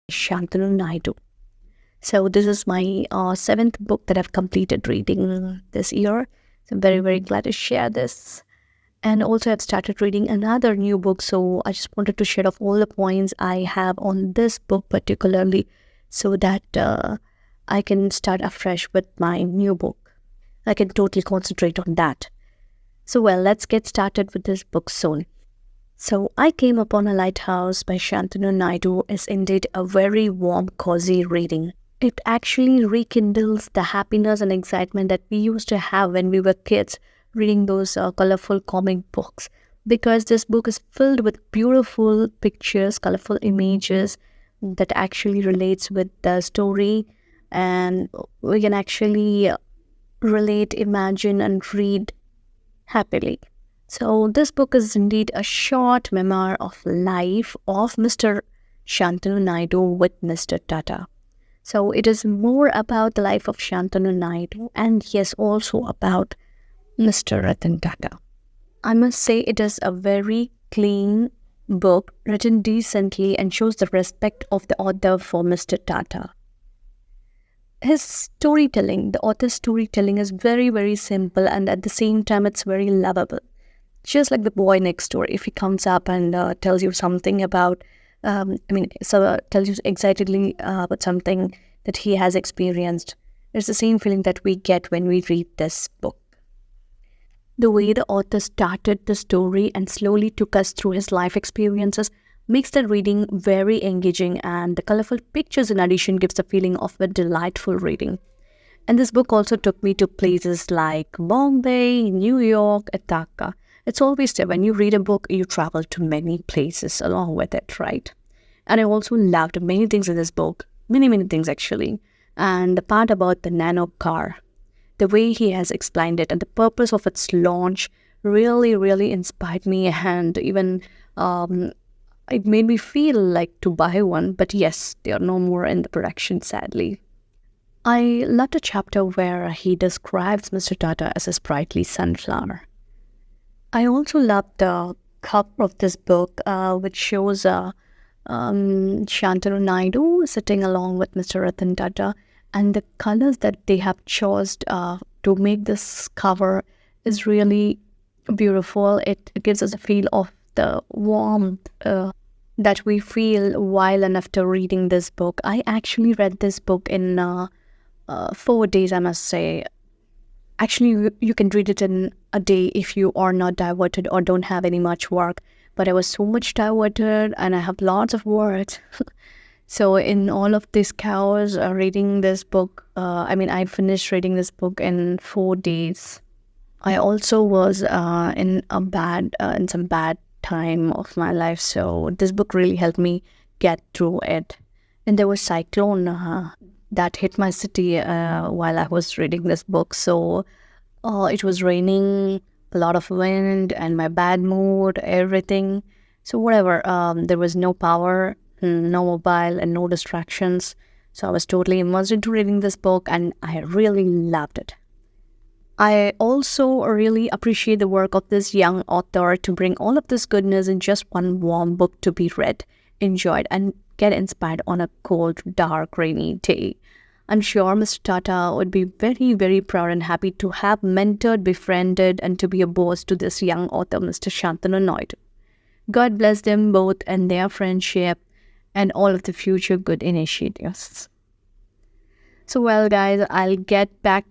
Shantanu Naidu. So this is my seventh book that I've completed reading this year. So I'm very, very glad to share this. And also I've started reading another new book. So I just wanted to share off all the points I have on this book particularly so that I can start afresh with my new book. I can totally concentrate on that. So well, let's get started with this book soon. So I Came Upon a Lighthouse by Shantanu Naidu is indeed a very warm, cozy reading. It actually rekindles the happiness and excitement that we used to have when we were kids reading those colorful comic books, because this book is filled with beautiful pictures, colorful images that actually relates with the story, and we can actually relate, imagine and read happily. So this book is indeed a short memoir of life of Mr. Shantanu Naidu with Mr. Tata. So it is more about the life of Shantanu Naidu and yes, also about Mr. Ratan Tata. I must say it is a very clean book, written decently and shows the respect of the author for Mr. Tata. His storytelling, the author's storytelling is very, very simple and at the same time it's very lovable. Just like the boy next door, if he comes up and tells you something about tells you excitedly about something that he has experienced. It's the same feeling that we get when we read this book. The way the author started the story and slowly took us through his life experiences makes the reading very engaging, and the colorful pictures in addition gives the feeling of a delightful reading. And this book also took me to places like Bombay, New York, Dhaka. It's always there. When you read a book, you travel to many places along with it, right? And I also loved many things in this book. Many things actually. And the part about the nano car, the way he has explained it and the purpose of its launch really inspired me, and even it made me feel like to buy one. But yes, they are no more in the production, sadly. I loved a chapter where he describes Mr. Tata as a sprightly sunflower. I also love the cover of this book, which shows Shantanu Naidu sitting along with Mr. Ratan Tata, and the colors that they have chosen to make this cover is really beautiful. It gives us a feel of the warmth that we feel while and after reading this book. I actually read this book in 4 days, I must say. Actually, you can read it in a day if you are not diverted or don't have any much work. But I was so much diverted and I have lots of work. So in all of this chaos, reading this book, I finished reading this book in 4 days. I also was in some bad time of my life. So this book really helped me get through it. And there was cyclone that hit my city while I was reading this book. So it was raining, a lot of wind, and my bad mood, everything. So whatever, there was no power, no mobile, and no distractions. So I was totally immersed into reading this book, and I really loved it. I also really appreciate the work of this young author to bring all of this goodness in just one warm book to be read, enjoyed, and get inspired on a cold, dark, rainy day. I'm sure Mr. Tata would be very proud and happy to have mentored, befriended, and to be a boss to this young author, Mr. Shantanu Naidu. God bless them both and their friendship and all of the future good initiatives. So well, guys, I'll get back